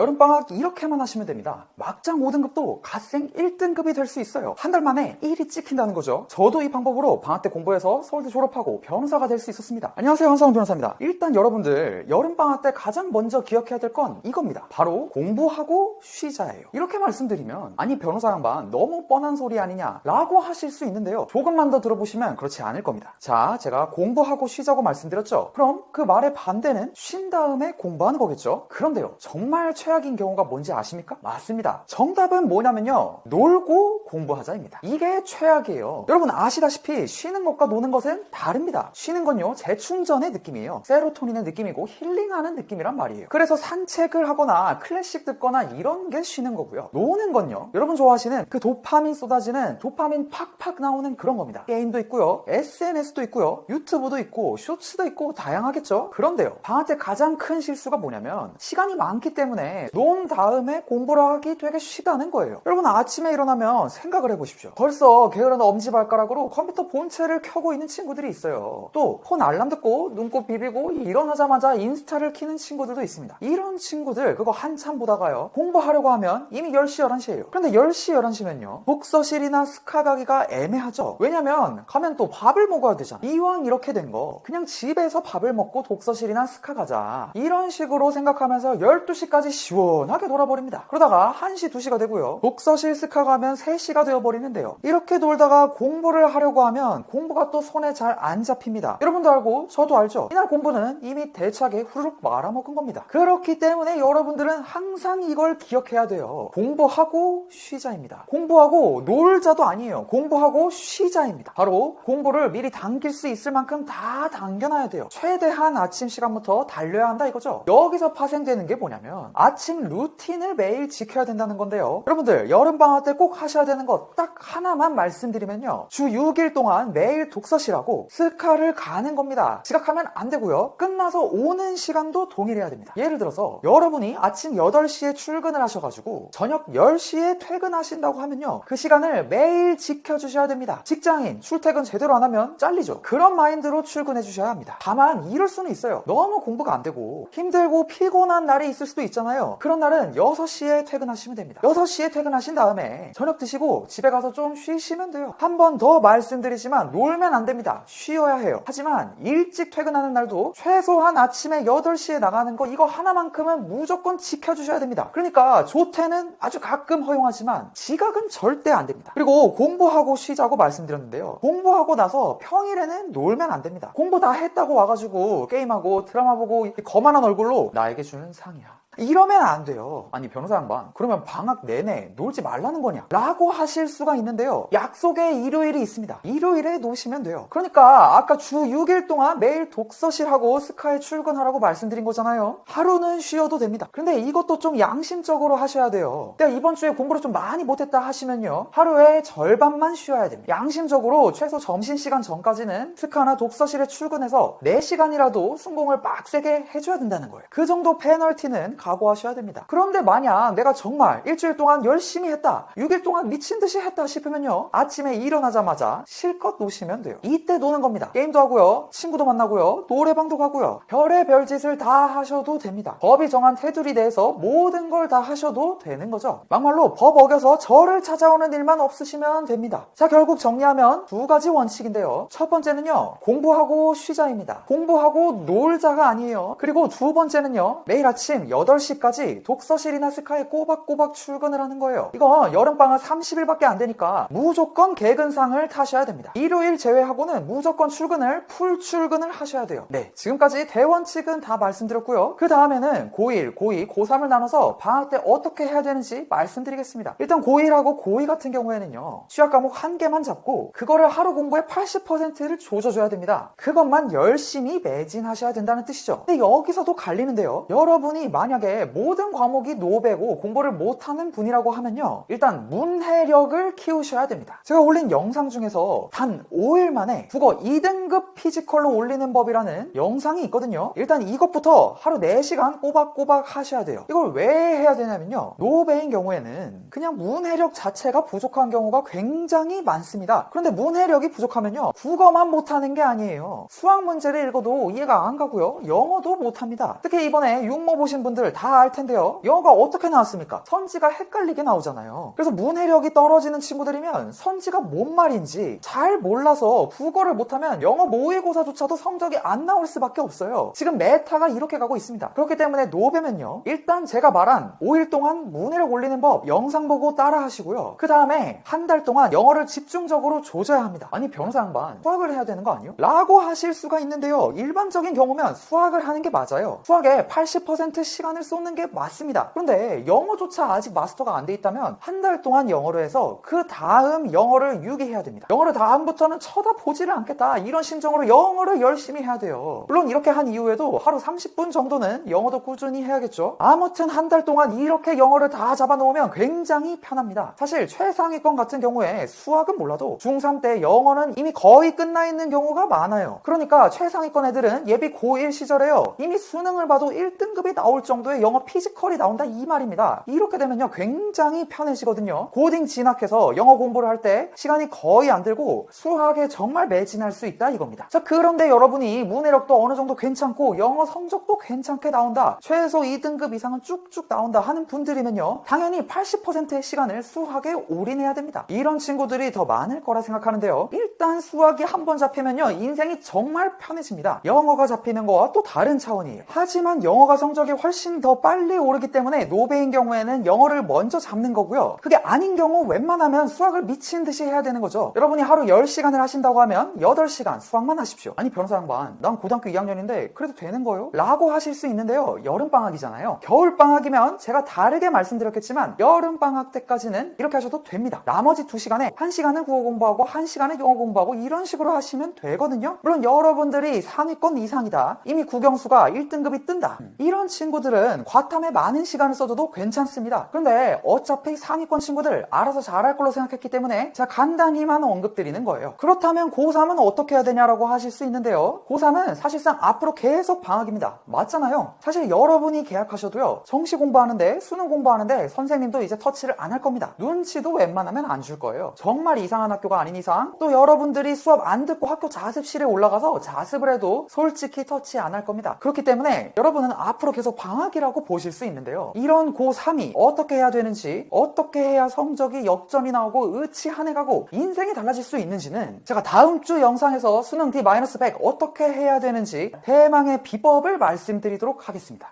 여름방학 이렇게만 하시면 됩니다. 막장 5등급도 갓생 1등급이 될 수 있어요. 한 달 만에 1이 찍힌다는 거죠. 저도 이 방법으로 방학 때 공부해서 서울대 졸업하고 변호사가 될 수 있었습니다. 안녕하세요, 한상훈 변호사입니다. 일단 여러분들 여름방학 때 가장 먼저 기억해야 될 건 이겁니다. 바로 공부하고 쉬자예요. 이렇게 말씀드리면 아니 변호사 양반 너무 뻔한 소리 아니냐 라고 하실 수 있는데요. 조금만 더 들어보시면 그렇지 않을 겁니다. 자, 제가 공부하고 쉬자고 말씀드렸죠. 그럼 그 말의 반대는 쉰 다음에 공부하는 거겠죠. 그런데요, 정말 최악인 경우가 뭔지 아십니까? 맞습니다. 정답은 뭐냐면요, 놀고 공부하자입니다. 이게 최악이에요. 여러분 아시다시피 쉬는 것과 노는 것은 다릅니다. 쉬는 건요, 재충전의 느낌이에요. 세로토닌의 느낌이고 힐링하는 느낌이란 말이에요. 그래서 산책을 하거나 클래식 듣거나 이런 게 쉬는 거고요. 노는 건요, 여러분 좋아하시는 그 도파민 쏟아지는 도파민 팍팍 나오는 그런 겁니다. 게임도 있고요, SNS도 있고요, 유튜브도 있고 쇼츠도 있고 다양하겠죠. 그런데요, 방학 때 가장 큰 실수가 뭐냐면 시간이 많기 때문에 논 다음에 공부를 하기 되게 쉽다는 거예요. 여러분 아침에 일어나면 생각을 해보십시오. 벌써 게으른 엄지발가락으로 컴퓨터 본체를 켜고 있는 친구들이 있어요. 또 폰 알람 듣고 눈곱 비비고 일어나자마자 인스타를 키는 친구들도 있습니다. 이런 친구들 그거 한참 보다가요, 공부하려고 하면 이미 10시 11시예요 그런데 10시 11시면요 독서실이나 스카 가기가 애매하죠. 왜냐면 가면 또 밥을 먹어야 되잖아. 이왕 이렇게 된 거 그냥 집에서 밥을 먹고 독서실이나 스카 가자 이런 식으로 생각하면서 12시까지 시원하게 놀아버립니다. 그러다가 1시 2시가 되고요, 독서실 스카 가면 3시가 되어버리는데요, 이렇게 놀다가 공부를 하려고 하면 공부가 또 손에 잘 안 잡힙니다. 여러분도 알고 저도 알죠. 이날 공부는 이미 대차게 후루룩 말아먹은 겁니다. 그렇기 때문에 여러분들은 항상 이걸 기억해야 돼요. 공부하고 쉬자입니다. 공부하고 놀자도 아니에요. 공부하고 쉬자입니다. 바로 공부를 미리 당길 수 있을 만큼 다 당겨놔야 돼요. 최대한 아침 시간부터 달려야 한다 이거죠. 여기서 파생되는 게 뭐냐면 아침 루틴을 매일 지켜야 된다는 건데요. 여러분들 여름방학 때 꼭 하셔야 되는 것 딱 하나만 말씀드리면요, 주 6일 동안 매일 독서실하고 스카를 가는 겁니다. 지각하면 안 되고요, 끝나서 오는 시간도 동일해야 됩니다. 예를 들어서 여러분이 아침 8시에 출근을 하셔가지고 저녁 10시에 퇴근하신다고 하면요, 그 시간을 매일 지켜주셔야 됩니다. 직장인 출퇴근 제대로 안 하면 잘리죠. 그런 마인드로 출근해 주셔야 합니다. 다만 이럴 수는 있어요. 너무 공부가 안 되고 힘들고 피곤한 날이 있을 수도 있잖아요. 그런 날은 6시에 퇴근하시면 됩니다. 6시에 퇴근하신 다음에 저녁 드시고 집에 가서 좀 쉬시면 돼요. 한 번 더 말씀드리지만 놀면 안 됩니다. 쉬어야 해요. 하지만 일찍 퇴근하는 날도 최소한 아침에 8시에 나가는 거 이거 하나만큼은 무조건 지켜주셔야 됩니다. 그러니까 조퇴는 아주 가끔 허용하지만 지각은 절대 안 됩니다. 그리고 공부하고 쉬자고 말씀드렸는데요, 공부하고 나서 평일에는 놀면 안 됩니다. 공부 다 했다고 와가지고 게임하고 드라마 보고 거만한 얼굴로 나에게 주는 상이야 이러면 안 돼요. 아니 변호사 양반 그러면 방학 내내 놀지 말라는 거냐 라고 하실 수가 있는데요, 약속에 일요일이 있습니다. 일요일에 노시면 돼요. 그러니까 아까 주 6일 동안 매일 독서실하고 스카에 출근하라고 말씀드린 거잖아요. 하루는 쉬어도 됩니다. 근데 이것도 좀 양심적으로 하셔야 돼요. 내가 이번 주에 공부를 좀 많이 못했다 하시면요, 하루에 절반만 쉬어야 됩니다. 양심적으로 최소 점심시간 전까지는 스카나 독서실에 출근해서 4시간이라도 순공을 빡세게 해줘야 된다는 거예요. 그 정도 페널티는 각오하셔야 됩니다. 그런데 만약 내가 정말 일주일 동안 열심히 했다, 6일 동안 미친 듯이 했다 싶으면요, 아침에 일어나자마자 실컷 노시면 돼요. 이때 노는 겁니다. 게임도 하고요, 친구도 만나고요, 노래방도 가고요, 별의별 짓을 다 하셔도 됩니다. 법이 정한 테두리 내에서 모든 걸 다 하셔도 되는 거죠. 막말로 법 어겨서 저를 찾아오는 일만 없으시면 됩니다. 자, 결국 정리하면 2가지 원칙인데요, 첫 번째는요, 공부하고 쉬자입니다. 공부하고 놀자가 아니에요. 그리고 2번째는요, 매일 아침 8시까지 독서실이나 스카에 꼬박꼬박 출근을 하는 거예요. 이거 여름방학 30일밖에 안 되니까 무조건 개근상을 타셔야 됩니다. 일요일 제외하고는 무조건 출근을 풀 출근을 하셔야 돼요. 네, 지금까지 대원칙은 다 말씀드렸고요. 그 다음에는 고1, 고2, 고3을 나눠서 방학 때 어떻게 해야 되는지 말씀드리겠습니다. 일단 고1하고 고2 같은 경우에는요, 취약 과목 1개만 잡고 그거를 하루 공부의 80%를 조져줘야 됩니다. 그것만 열심히 매진하셔야 된다는 뜻이죠. 근데 여기서도 갈리는데요, 여러분이 만약에 모든 과목이 노배고 공부를 못하는 분이라고 하면요, 일단 문해력을 키우셔야 됩니다. 제가 올린 영상 중에서 단 5일 만에 국어 2등급 피지컬로 올리는 법이라는 영상이 있거든요. 일단 이것부터 하루 4시간 꼬박꼬박 하셔야 돼요. 이걸 왜 해야 되냐면요, 노배인 경우에는 그냥 문해력 자체가 부족한 경우가 굉장히 많습니다. 그런데 문해력이 부족하면요, 국어만 못하는 게 아니에요. 수학 문제를 읽어도 이해가 안 가고요, 영어도 못합니다. 특히 이번에 육모 보신 분들 다 알 텐데요. 영어가 어떻게 나왔습니까? 선지가 헷갈리게 나오잖아요. 그래서 문해력이 떨어지는 친구들이면 선지가 뭔 말인지 잘 몰라서 국어를 못하면 영어 모의고사조차도 성적이 안 나올 수밖에 없어요. 지금 메타가 이렇게 가고 있습니다. 그렇기 때문에 노베면요, 일단 제가 말한 5일 동안 문해력 올리는 법 영상 보고 따라 하시고요. 그 다음에 한 달 동안 영어를 집중적으로 조져야 합니다. 아니 변호사 양반, 수학을 해야 되는 거 아니요? 라고 하실 수가 있는데요. 일반적인 경우면 수학을 하는 게 맞아요. 수학에 80% 시간을 쏟는 게 맞습니다. 그런데 영어조차 아직 마스터가 안 돼 있다면 한 달 동안 영어를 해서 그 다음 영어를 유기해야 됩니다. 영어를 다음부터는 쳐다보지를 않겠다, 이런 심정으로 영어를 열심히 해야 돼요. 물론 이렇게 한 이후에도 하루 30분 정도는 영어도 꾸준히 해야겠죠. 아무튼 한 달 동안 이렇게 영어를 다 잡아놓으면 굉장히 편합니다. 사실 최상위권 같은 경우에 수학은 몰라도 중3 때 영어는 이미 거의 끝나 있는 경우가 많아요. 그러니까 최상위권 애들은 예비 고1 시절에요, 이미 수능을 봐도 1등급이 나올 정도의 영어 피지컬이 나온다 이 말입니다. 이렇게 되면요 굉장히 편해지거든요. 고딩 진학해서 영어 공부를 할 때 시간이 거의 안 들고 수학에 정말 매진할 수 있다 이겁니다. 자, 그런데 여러분이 문해력도 어느 정도 괜찮고 영어 성적도 괜찮게 나온다, 최소 2등급 이상은 쭉쭉 나온다 하는 분들이면요, 당연히 80%의 시간을 수학에 올인해야 됩니다. 이런 친구들이 더 많을 거라 생각하는데요. 일단 수학이 한번 잡히면요 인생이 정말 편해집니다. 영어가 잡히는 거와 또 다른 차원이에요. 하지만 영어가 성적이 훨씬 더 빨리 오르기 때문에 노베인 경우에는 영어를 먼저 잡는 거고요. 그게 아닌 경우 웬만하면 수학을 미친 듯이 해야 되는 거죠. 여러분이 하루 10시간을 하신다고 하면 8시간 수학만 하십시오. 아니 변호사 양반, 난 고등학교 2학년인데 그래도 되는 거요? 라고 하실 수 있는데요. 여름방학이잖아요. 겨울방학이면 제가 다르게 말씀드렸겠지만 여름방학 때까지는 이렇게 하셔도 됩니다. 나머지 2시간에 1시간은 국어 공부하고 1시간은 영어 공부하고 이런 식으로 하시면 되거든요. 물론 여러분들이 상위권 이상이다, 이미 국영수가 1등급이 뜬다, 이런 친구들은 과탐에 많은 시간을 써줘도 괜찮습니다. 그런데 어차피 상위권 친구들 알아서 잘할 걸로 생각했기 때문에 제가 간단히만 언급드리는 거예요. 그렇다면 고3은 어떻게 해야 되냐라고 하실 수 있는데요. 고3은 사실상 앞으로 계속 방학입니다. 맞잖아요. 사실 여러분이 계약하셔도요, 정시 공부하는데 수능 공부하는데 선생님도 이제 터치를 안 할 겁니다. 눈치도 웬만하면 안 줄 거예요. 정말 이상한 학교가 아닌 이상, 또 여러분들이 수업 안 듣고 학교 자습실에 올라가서 자습을 해도 솔직히 터치 안 할 겁니다. 그렇기 때문에 여러분은 앞으로 계속 방학이라고 보실 수 있는데요. 이런 고3이 어떻게 해야 되는지, 어떻게 해야 성적이 역전이 나오고 의치한해 가고 인생이 달라질 수 있는지는 제가 다음 주 영상에서 수능 D-100 어떻게 해야 되는지 대망의 비법을 말씀드리도록 하겠습니다.